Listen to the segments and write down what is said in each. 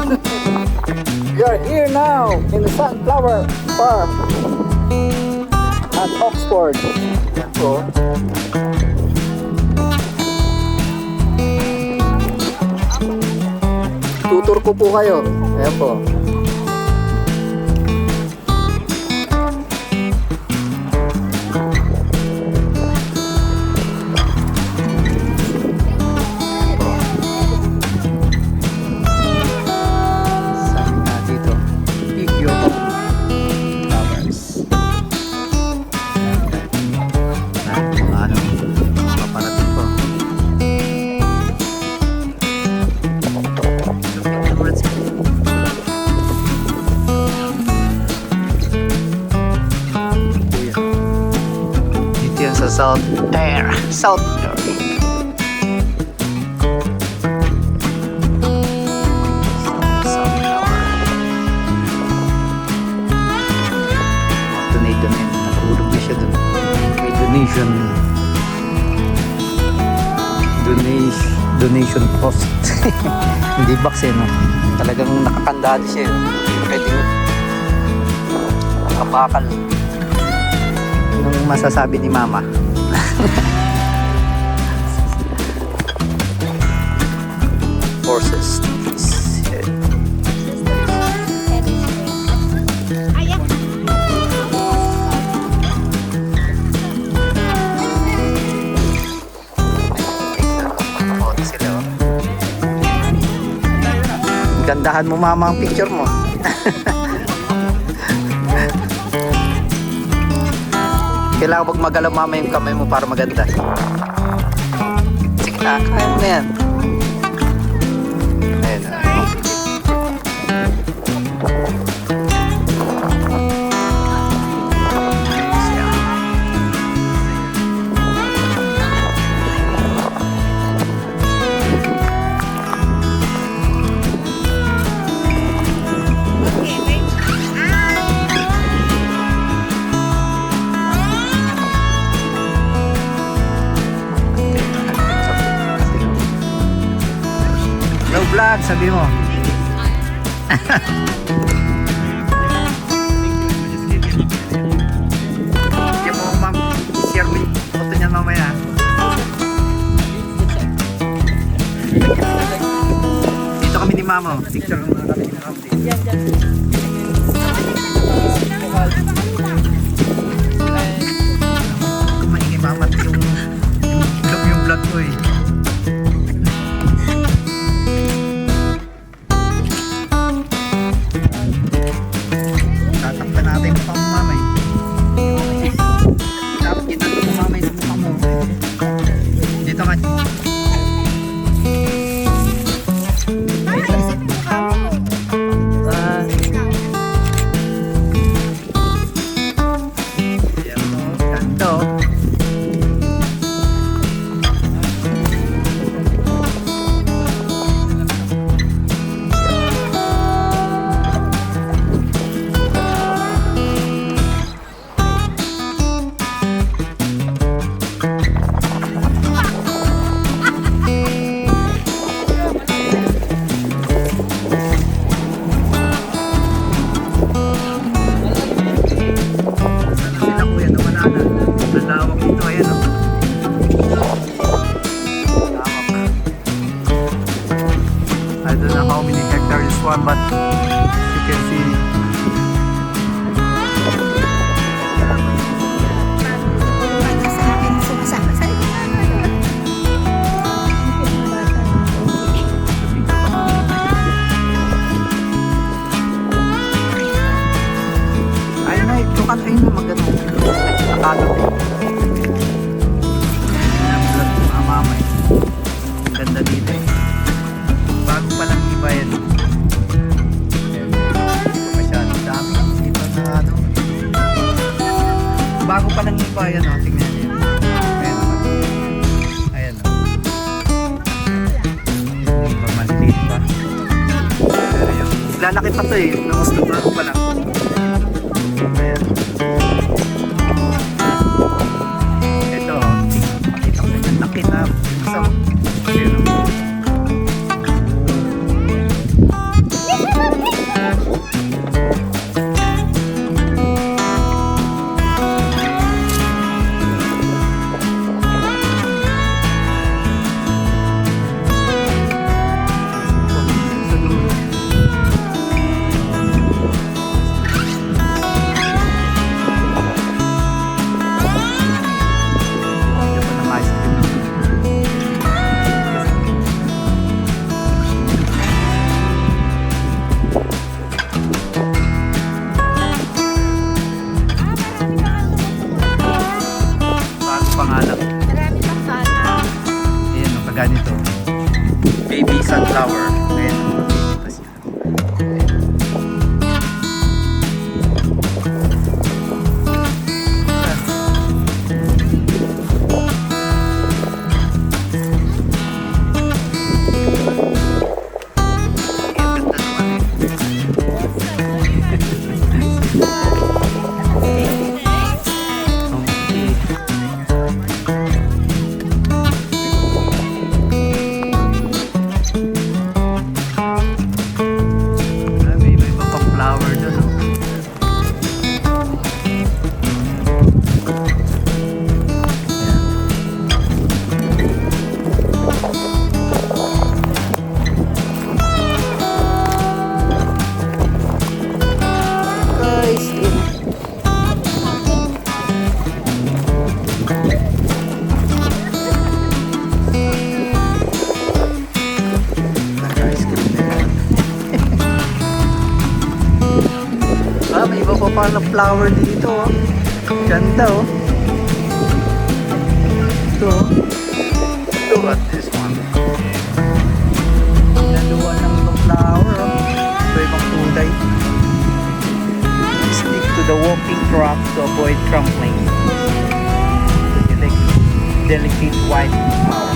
We are here now in the Sunflower Farm at Oxford. Yan po. Tutur ko po kayo. Ayan po. Sa South Air. Donate na yun. Nahulog na siya dun. May donation post. Hindi box eh, no? Talagang nakakandado siya. Pwede nakabakal. Anong masasabi ni Mama? Horses. Gandahan mo Mama ang picture mo. Kailangan wag magalaw Mama yung kamay mo para maganda. Sige na, kaya mo na yan. Ayan na. Vlog, sabi mo. Hindi mo share mo yung photo niya mamaya. Dito kami ni Mama. Picture mo kami ni Mama. Kumaingay Mama yung vlog ko eh. But you can see ay na ito ka tayo mo magano nakalo Mama ganda dito eh. Bago pa lang iba yan. Bago pa lang iba yan, oh. Tingnan niyo. Ayan naman. Ayan, oh. Hindi pa maliit pa. Pero yung lalaki pa to eh. Nangos na bago pa lang. Ayan. Ito, oh. Makita ko yung laki na isang. Ayan, oh. pa ng flower dito. Oh. Ganda oh. Ito oh. Look at this one. Naluwa ng flower oh. Ito ibang kulay. Stick to the walking track to avoid trampling. Delicate white flower.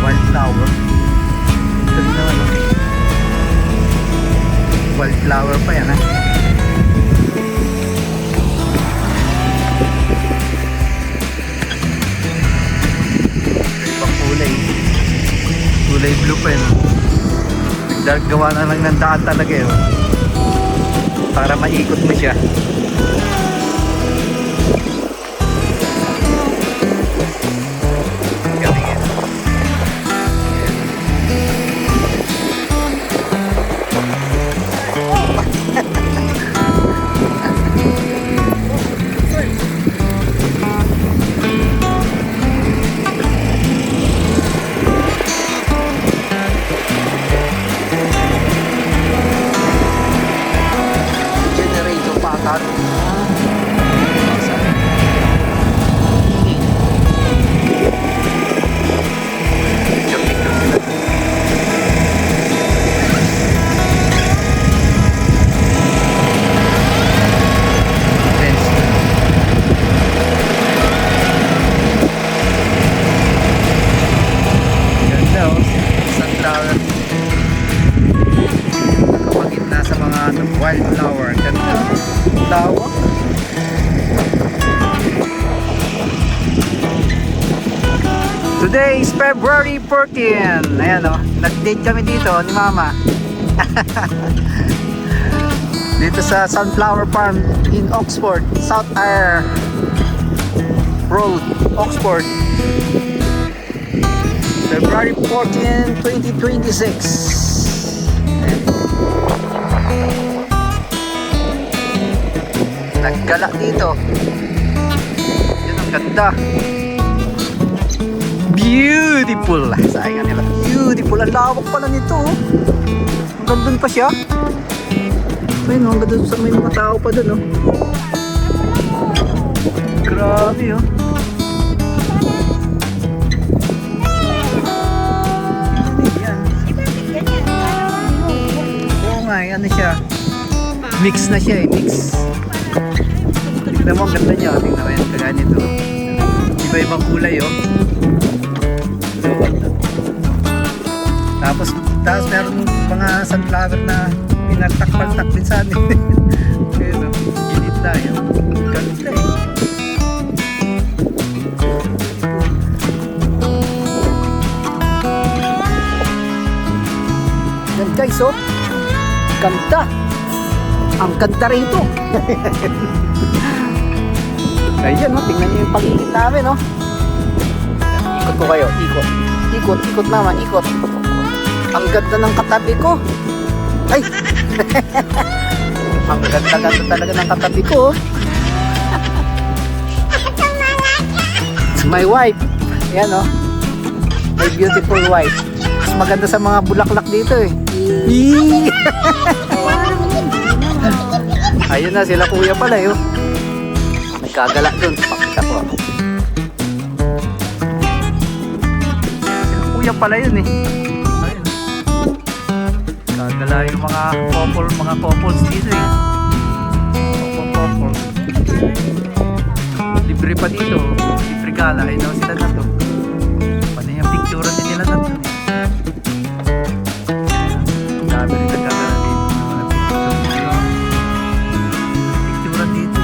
Wildflower. Ganda ano. Wildflower pa yan ha. Ibang kulay. Kulay blue pa yan. Nagagawa na lang ng daan talaga yun. Para maikot mo siya. Wildflower, ganda. Lawak. Today is February 14. Ayan o, nag-date kami dito ni Mama. Dito sa Sunflower Farm in Oxford, South Ayr Road, Oxford. February 14, 2026. Naggala dito. Yun ang ganda. Beautiful. Sayang nila. Beautiful. Ang lawak pala nito. Hanggang dun pa siya. Ayun, hanggang dun sa may mga tao pa dun. Grabe oh. Yan. Oo nga, ano siya. Mix na siya eh. Mix. Tignan mo, ang ganda niya. Tignan mo yan, kagaya nito. Iba-ibang kulay, oh. Tapos meron mga sunflower na pinagtak-paltak din sa atin. Ayun, ginit na yun. Ganda eh. Yan guys, oh. Ganda. Ang ganda rin ito. Ayan, no? Tingnan nyo yung paligid namin, no? Ikot ko kayo, ikot. Ikot, ikot naman, ikot. Ang ganda ng katabi ko. Ay! Ang ganda talaga ng katabi ko. It's my wife. Ayan, no? My beautiful wife. Mas maganda sa mga bulaklak dito, eh. Ayun na, sila kuya pala, eh. Nagkagala dun. Pakita ko. Sila kuya pala yun eh. Ayun. Nagkagala yung mga couples dito eh. Couple. Libre pa dito. Libre gala. Ayun na sila na to. Paano yung picture din nila na to eh. Dami rin nagkagala dito. Picture dito.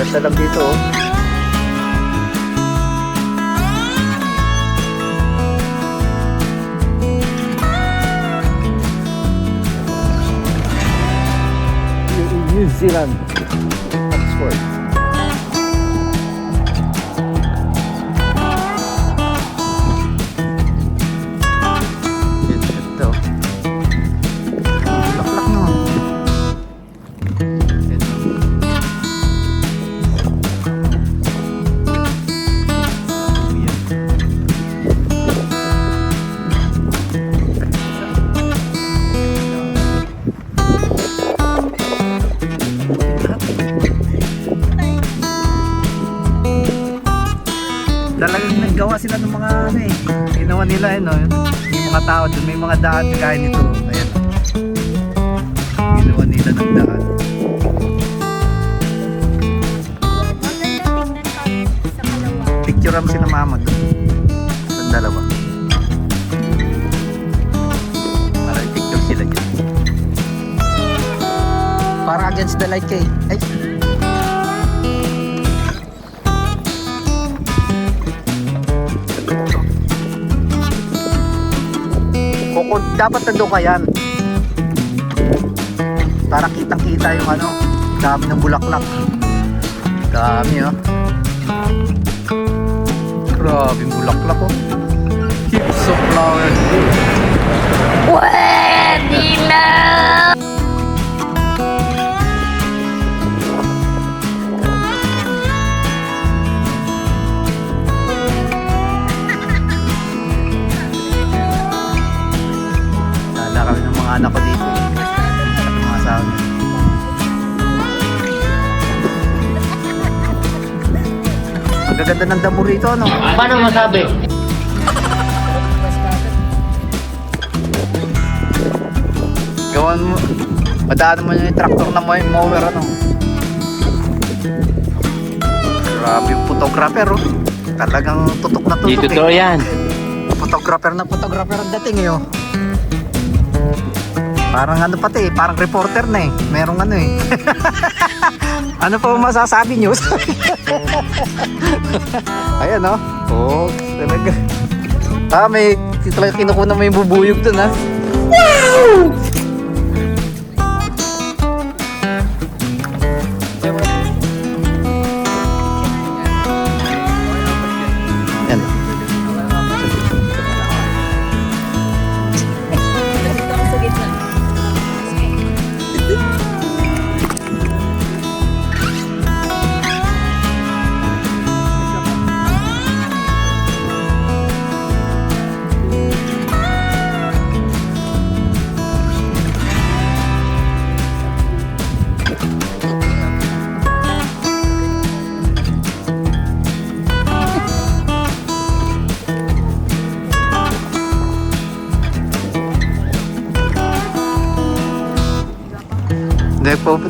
Maganda lang dito oh. New Zealand, Oxford. Ito. Laklak no. Talagang naggawa sila ng mga ano eh. Ginawa nila no, yung mga tao doon, may mga daan kaya nito. Ayan. Ginawa nila ng daan. Picture am sila mama doon. Sa dalawa. Para picture sila dyan. Para against the light kay. Ay. Kung dapat nandun ka yan para kitang kita yung ano, dami ng bulaklak, dami oh, grabe yung bulaklak oh, heaps of flowers. Pwede na! Dala kami ng mga anak ko dito sa mga asawa niya. Ang gaganda ng damo rito no? Paano masabi? Gawan mo, madaanan mo yung tractor na mower ano. Grabe yung photographer oh. Talagang tutok na tutok Dito to yan. Photographer ang dating eh oh. Parang ano pati, parang reporter na eh. Merong ano eh. Ano pa masasabi nyo? Ayan oh. Oh, talaga. May talaga kinukuha mo yung bubuyog dun ha. Wow! Yan.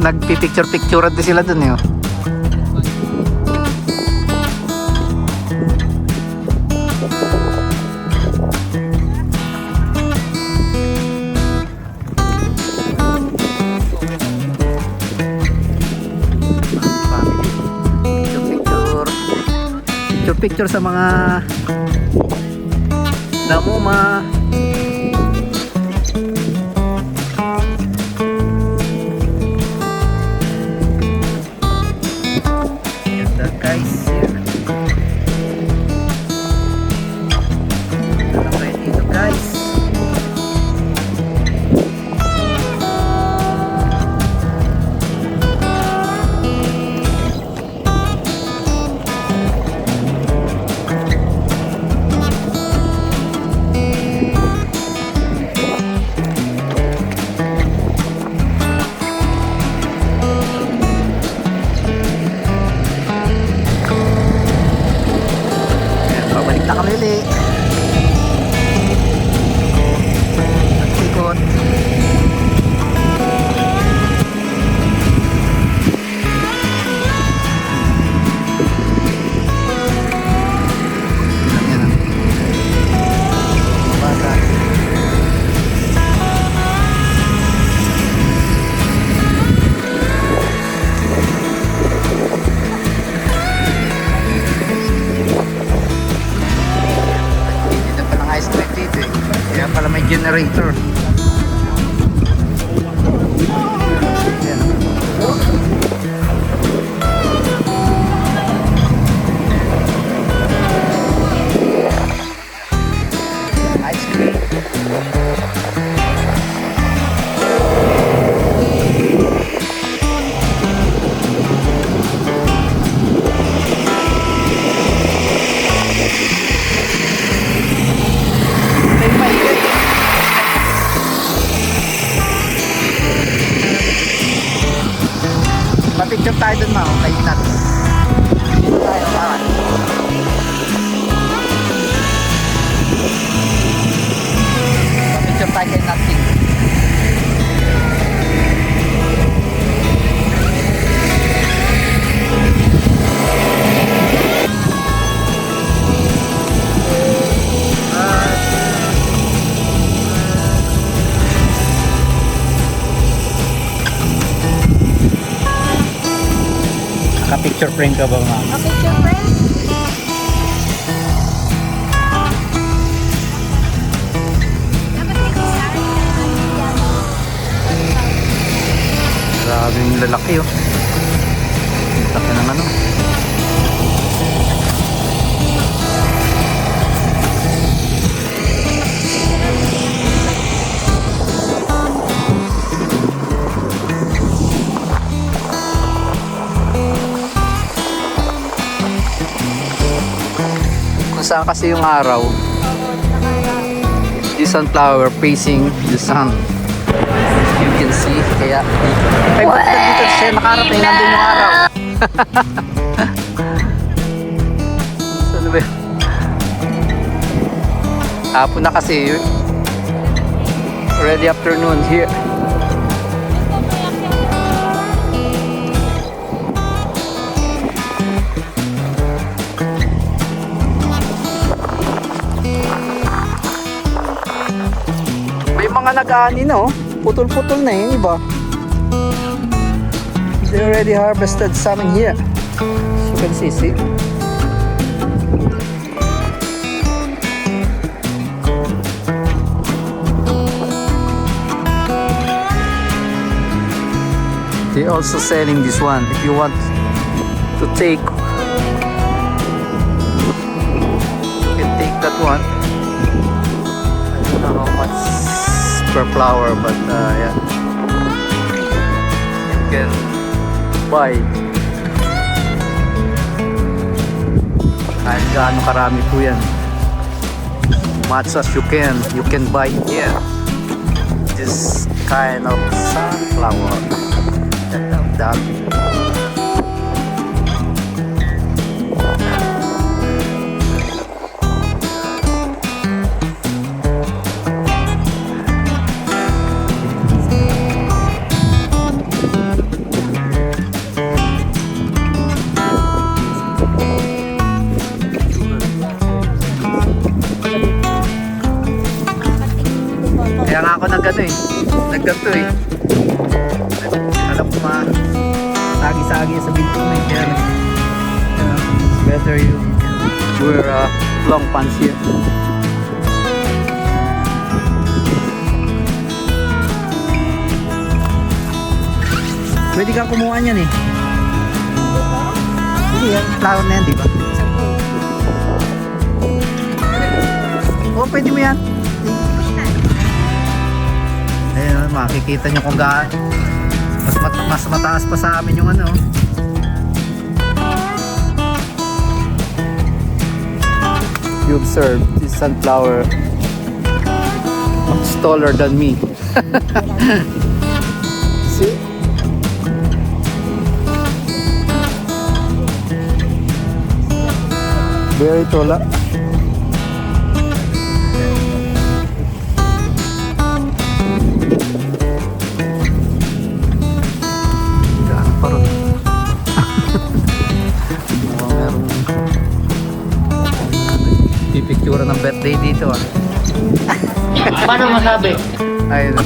Nagpipicture-picturean din sila dun eh. Oh. Picture sa mga damuma. Guys, yan. Ano kayo dito guys? Nakalili. Nagsikot. Generator. Ayan. Ice cream. May Picture tayo dun ma, kay Nat. Dito tayo, kawan. Picture tayo kay Nating. Naka-picture frame ka ba, ma'am? Picture frame? Grabing lalaki oh. Laki ng ano. Kung saan kasi yung araw, the sunflower facing the sun. You can see, kaya dito siya nakarap eh, nandun yung araw. Saan ba yun? Hapon na kasi yun. Already afternoon here. May mga nag-aani na oh. Putol-putol na yung iba. They already harvested some in here. As you can see. They also selling this one. If you want to take, you can take that one. I don't know how much per flower, but yeah, you can buy kahit gaano karami po yan, much as you can buy here this kind of sunflower. Dami. Kaya nga ako nagganto eh. Alam ko sagi-sagi sa binto na eh. Kaya it's better you wear long pants here. Pwede kang kumuha niyan eh. Hindi yan, flower na yan, di ba? Oo, pwede mo yan. Ayan, makikita nyo kung gaano. Mas mataas pa sa amin yung ano. You observe this sunflower much taller than me. See? Very tall. Pipicture ng birthday dito ah. Paano masabi? Ayun.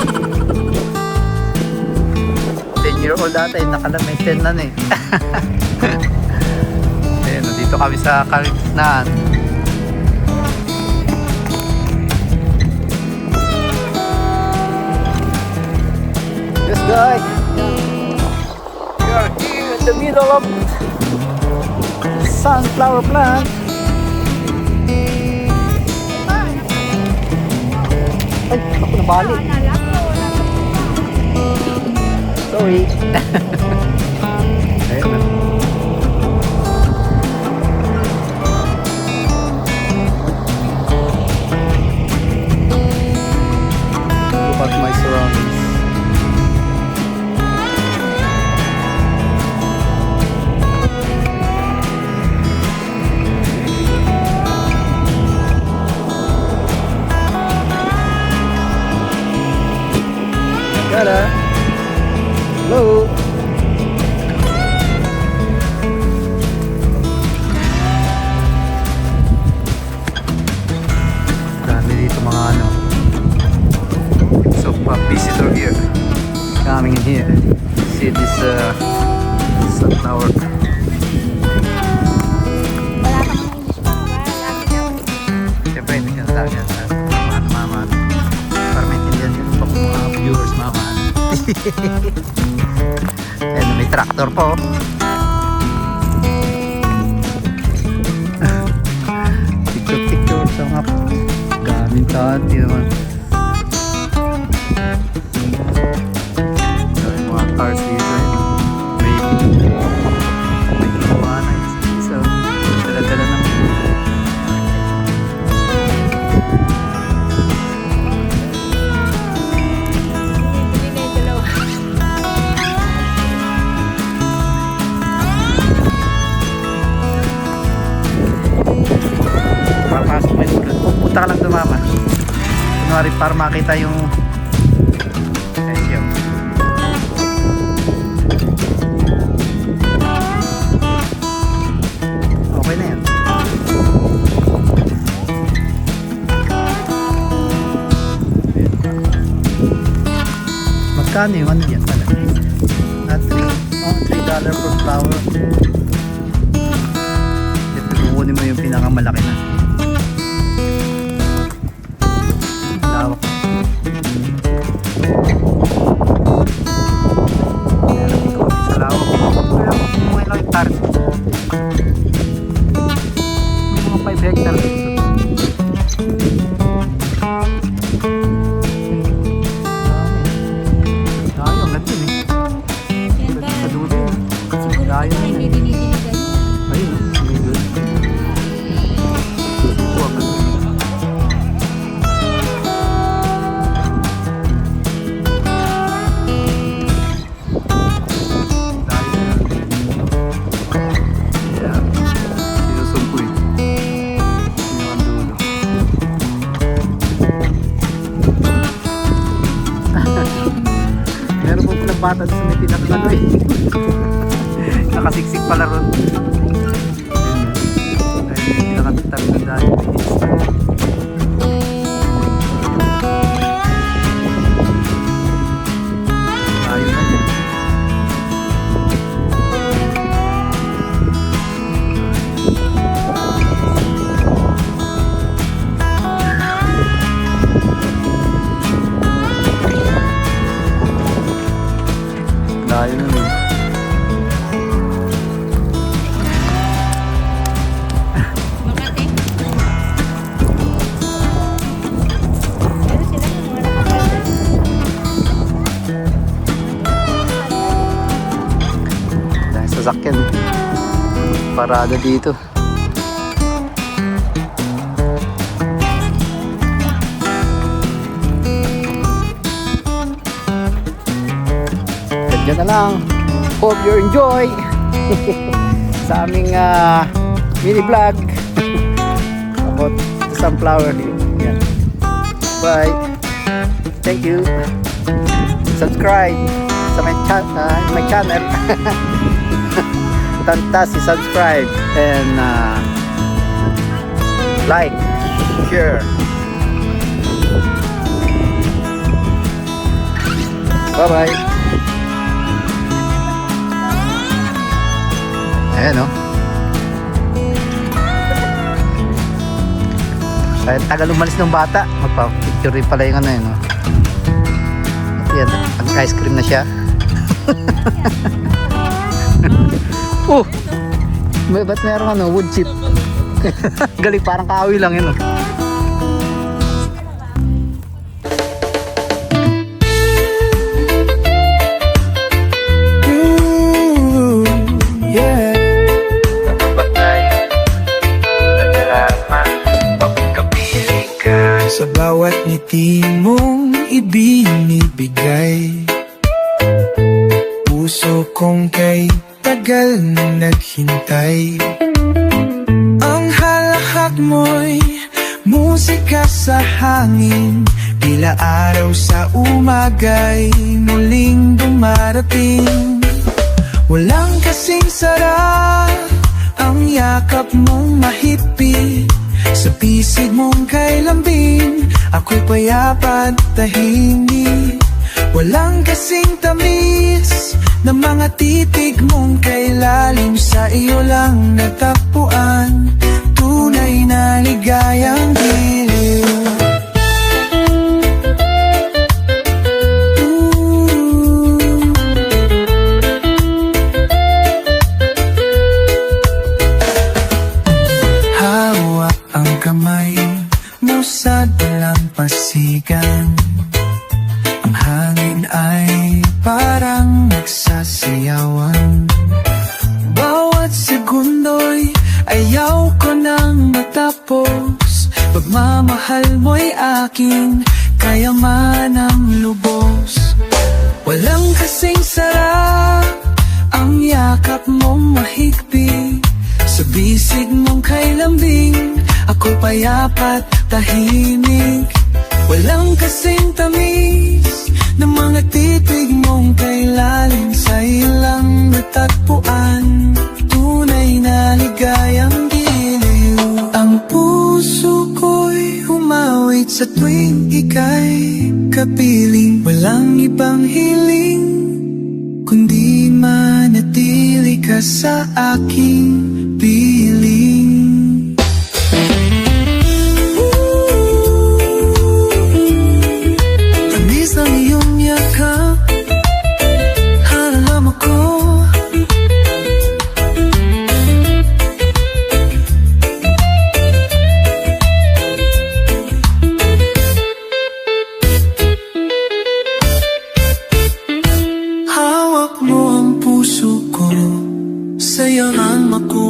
10-year-old ata eh, nakalamay 10 na eh. Ayun, dito kami sa kalsnaan. Yes guys, we are here in the middle of sunflower plant. Ay, ako nabali. Sorry. Ayun na. Look at my surroundings. Ayan, may tractor po. Picture sa mga gamit natin naman. Yung mga cars dito. May ginawa na isa. Dala-dala na. Papasok mo yung ulan. Pupunta ka lang doon, mama. Kunwari para makita yung yung okay na yan. Magkano yung ano dyan pala? Not $3 per flower. Kukunin mo yung pinakamalaki na. Lawak. Meron din ko sa lawak. Mga ilang hectares. Mga 5 hectares. Dayo, ang ganda eh. Sa dulo eh. Dayo na eh. Ayun, may good. Meron po palang bata sa may pinakano eh. Nakasiksik pala ron. Ayun, may pinakatabi na dahil. Ayun na dyan. Layo na rin. Dahil sasakyan. Parada dito. Diyan na lang. Hope you enjoy sa aming mini vlog about the sunflower here. Yan. Bye. Thank you. Subscribe sa my channel. Fantastic. Subscribe and like, share. Bye bye. Ayan o. Kahit tagal umalis ng bata, magpa-picture rin pala yung ano yun. At yan, nag-ice cream na siya. Ba't meron ano, wood chip? Galing, parang kahoy lang yun. Sa bawat ngiti mong ibinibigay, puso kong kay tagal nang naghintay. Ang halahak mo'y musika sa hangin, tila araw sa umaga'y muling dumarating. Walang kasing sarap ang yakap mong mahigpit, sa pisig mong kay lambing, ako'y payapa at tahimik. Walang kasing tamis na mga titig mong kay lalim, sa iyo lang natagpuan tunay na ligayang giliw. Ayaw ko nang matapos, pagmamahal mo'y aking kayamanang lubos. Walang kasing sarap ang yakap mong mahigpit, sa bisig mong kay lambing ako payapat tahimik. Walang kasing tamis ng mga titig mong kay lalim, sa ilang natagpuan tunay na ligayang giliw. Ang puso ko'y humawit sa tuwing ika'y kapiling. Walang ibang hiling kundi manatili ka sa aking piling. Tamis ng iyong yakap, alam ako. Hawak mo ang puso ko, sayang ako.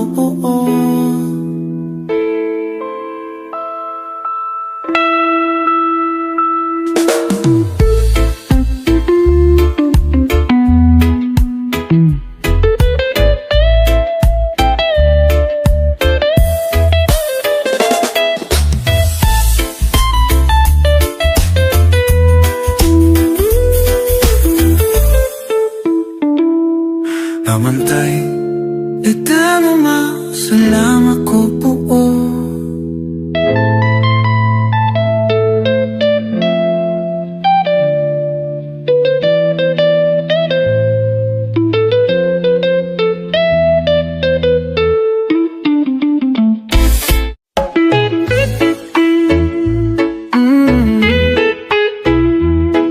Amantay, etano salamat ko po.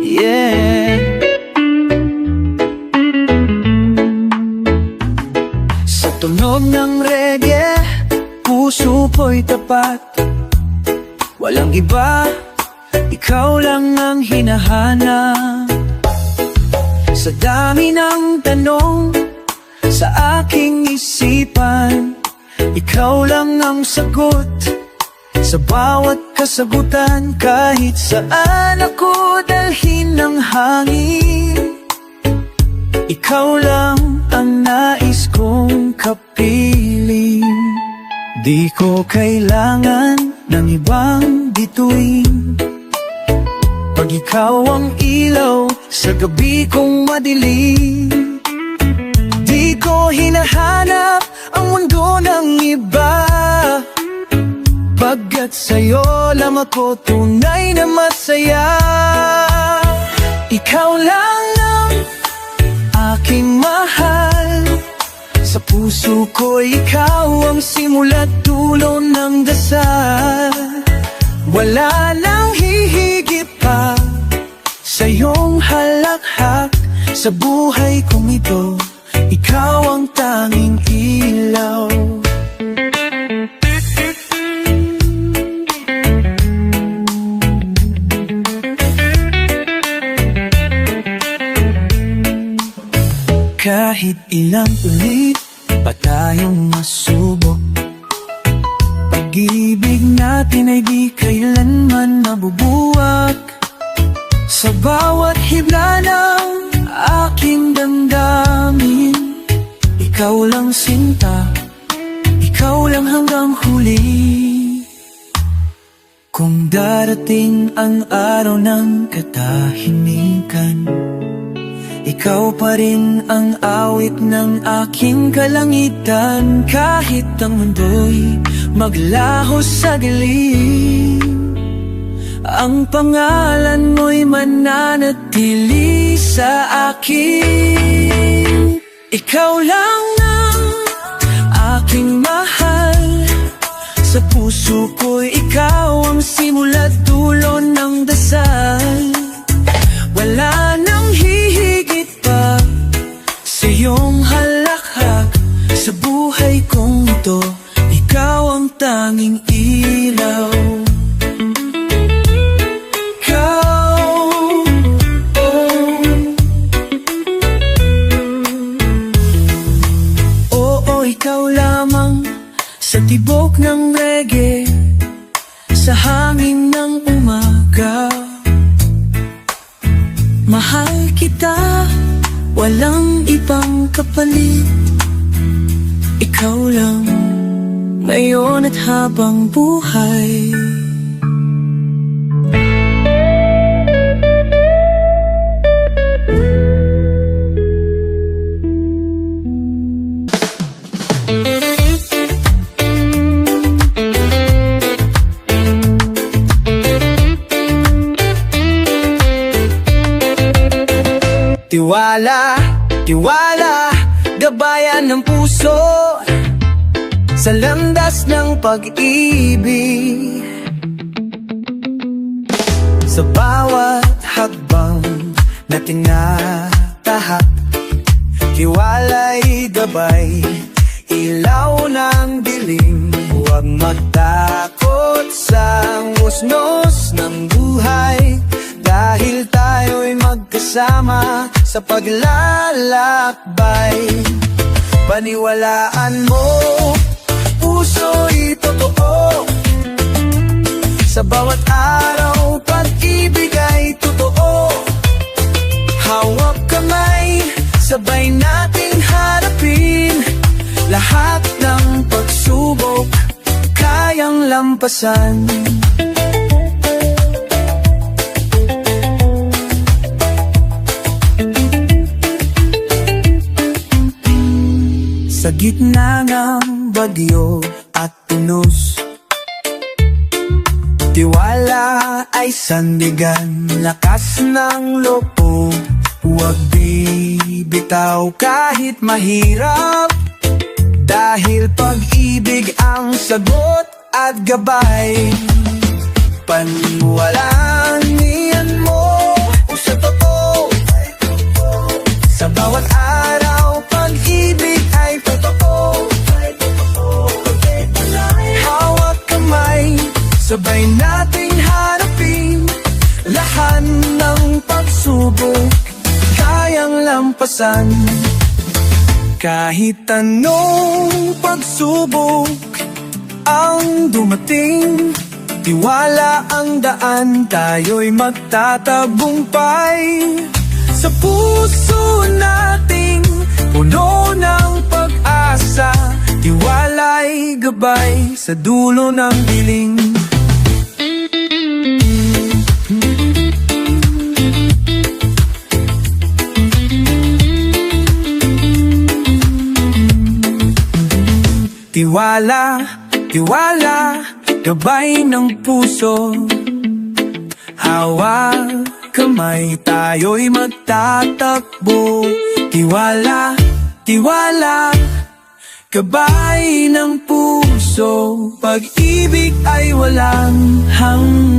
Yeah. Sa tunog ng reggae, puso ko'y tapat. Walang iba, ikaw lang ang hinahanap. Sa dami ng tanong sa aking isipan, ikaw lang ang sagot sa bawat kasagutan. Kahit saan ako dalhin ng hangin, ikaw lang ang nais kong kapiling. Di ko kailangan ng ibang bituin, pag ikaw ang ilaw sa gabi kong madilim. Di ko hinahanap ang mundo ng iba, pagkat sa'yo lang ako tunay na masaya. Ikaw lang ang aking mahal, sa puso ko ikaw ang simula't dulo ng dasal. Wala nang hihigit pa sa iyong halakhak, sa buhay kong ito ikaw ang tanging ilaw. Kahit ilang ulit pa tayong masubok, pag-ibig natin ay di kailanman nabubuwag. Sa bawat hibla ng aking damdamin, ikaw lang sinta, ikaw lang hanggang huli. Kung darating ang araw ng katahimikan, ikaw pa rin ang awit ng aking kalangitan. Kahit ang mundo'y maglaho sa dilim, ang pangalan mo'y mananatili sa akin. Ikaw lang ang aking mahal, sa puso ko'y ikaw ang simula't dulo ng dasal. Wala nang hihigit pa sa iyong halakhak, sa buhay kong ito ikaw ang tanging ilaw. Sa tibok ng reggae, sa hangin ng umaga, mahal kita, walang ibang kapalit. Ikaw lang, ngayon at habang buhay. Tiwala, tiwala, gabayan ng puso sa landas ng pag-ibig. Sa bawat hakbang na tinatahak, tiwala'y gabay, ilaw ng dilim. Huwag matakot sa ngusnos ng buhay, dahil tayo'y magkasama sa paglalakbay. Paniwalaan mo, puso'y totoo. Sa bawat araw, pag-ibig ay totoo. Hawak kamay, sabay nating harapin lahat ng pagsubok, kayang lampasan. Sa gitna ng bagyo at unos, tiwala ay sandigan, lakas ng loob. Huwag bibitaw kahit mahirap, dahil pag-ibig ang sagot at gabay. Paniwalaan niyan mo sa totoo. Sa bawat araw, pag-ibig ay totoo. Hawak kamay, sabay nating harapin lahat ng pagsubok, kayang lampasan. Kahit anong pagsubok ang dumating, tiwala ang daan, tayo'y magtatagumpay. Sa puso nating puno ng pag-asa, tiwala'y gabay sa dulo ng dilim. Tiwala, tiwala, gabay ng puso. Hawak kamay, tayo'y magtatakbo. Tiwala, tiwala, gabay ng puso. Pag-ibig ay walang hanggan.